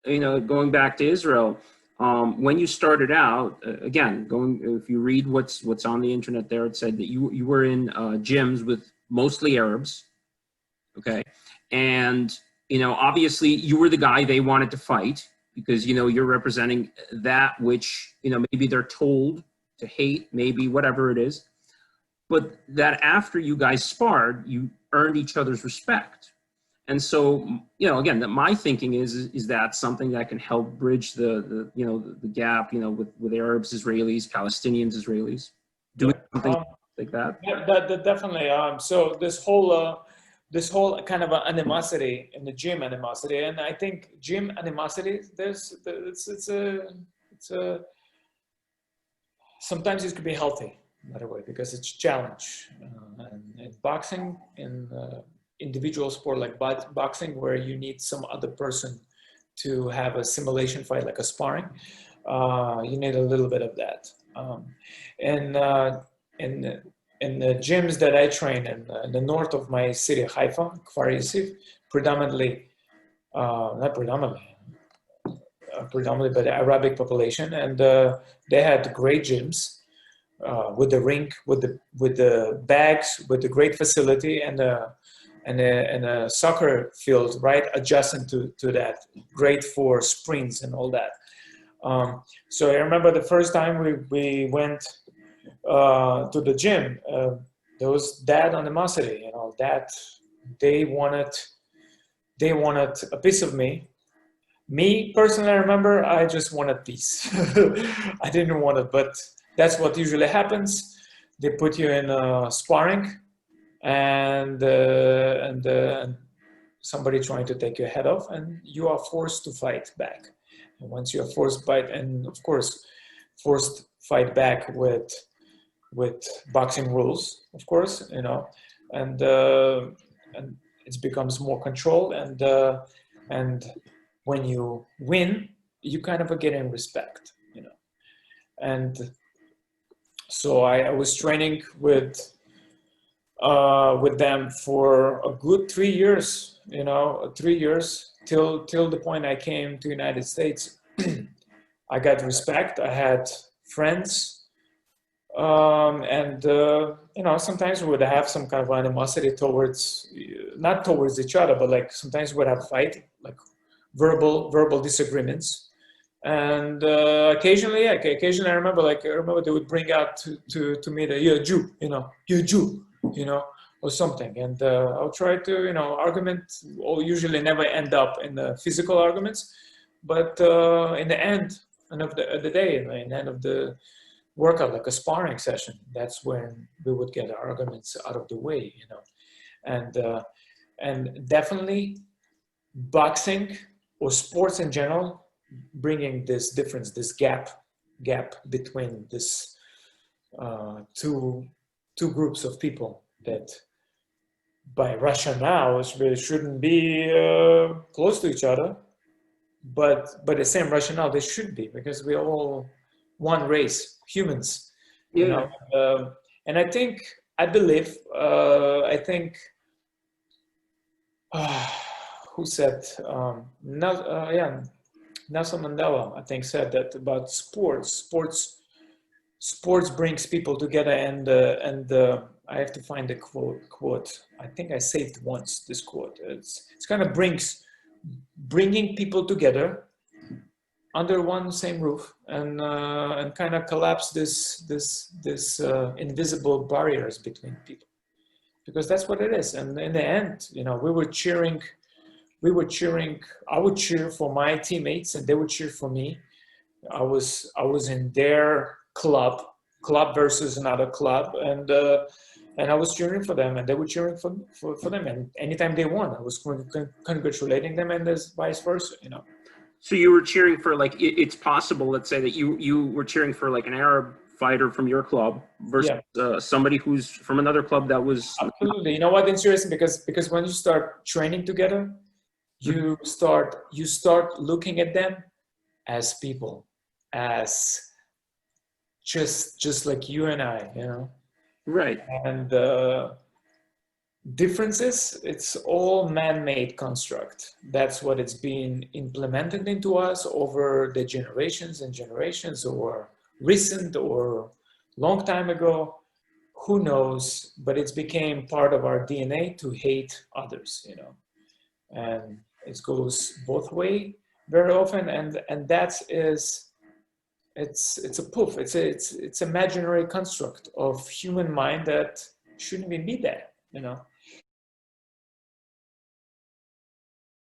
going back to Israel, when you started out, again, if you read what's on the internet there, it said that you were in gyms with mostly Arabs, okay, and obviously you were the guy they wanted to fight because you're representing that which maybe they're told to hate, maybe whatever it is, but that after you guys sparred, you earned each other's respect. And so, again, that my thinking is that something that can help bridge the gap, with Arabs, Israelis, Palestinians, Israelis, doing Yeah. something like that. Yeah, that definitely. So this whole kind of animosity in the gym animosity, and I think gym animosity. It's a sometimes it could be healthy, by the way, because it's challenge. And boxing, in individual sport like boxing, where you need some other person to have a simulation fight, like a sparring, you need a little bit of that. And in in the gyms that I train in the north of my city, Haifa, Kfar Yisif, predominantly, not predominantly, predominantly, but Arabic population, and they had great gyms with the rink, with the bags, with the great facility, and a soccer field right adjacent to that, great for sprints and all that. So I remember the first time we went to the gym, there was that animosity, that they wanted they wanted a piece of me. Me personally, I remember I just wanted peace. I didn't want it, but that's what usually happens. They put you in sparring, and somebody trying to take your head off, and you are forced to fight back. And once you are forced fight, and of course, forced fight back with boxing rules, of course, and it becomes more controlled, and when you win, you kind of are getting respect. And so I was training with them for a good 3 years, 3 years till the point I came to United States. I got respect. I had friends, and sometimes we would have some kind of animosity towards, not towards each other, but like sometimes we would have fight, like verbal disagreements. And occasionally I remember, they would bring out to me that you're a Jew, you're a Jew, or something. And I'll try to, argument, or usually never end up in the physical arguments, but in the end of the day, in the end of the workout, like a sparring session, that's when we would get arguments out of the way. And definitely boxing or sports in general, bringing this difference, this gap between this two groups of people that by rationale really shouldn't be close to each other, but by the same rationale they should be, because we're all one race, humans. Yeah. And I believe, who said, Nelson Mandela, I think, said that about sports brings people together, and I have to find the quote. I think I saved once this quote. It's kind of bringing people together under one same roof, and kind of collapse this invisible barriers between people, because that's what it is. And in the end, we were cheering. I would cheer for my teammates, and they would cheer for me. I was in their club versus another club, and I was cheering for them, and they were cheering for them. And anytime they won, I was congratulating them, and there's vice versa. So you were cheering for, like, it's possible, let's say, that you were cheering for like an Arab fighter from your club versus somebody who's from another club that was. Absolutely. You know what? Interesting, because when you start training together, you start looking at them as people, as just like you and I. Right. And differences, it's all man-made construct. That's what it's been implemented into us over the generations and generations, or recent or long time ago, who knows, but it's became part of our DNA to hate others, you know, and it goes both way very often, and that is, it's a poof, it's imaginary construct of human mind that shouldn't even be there, you know.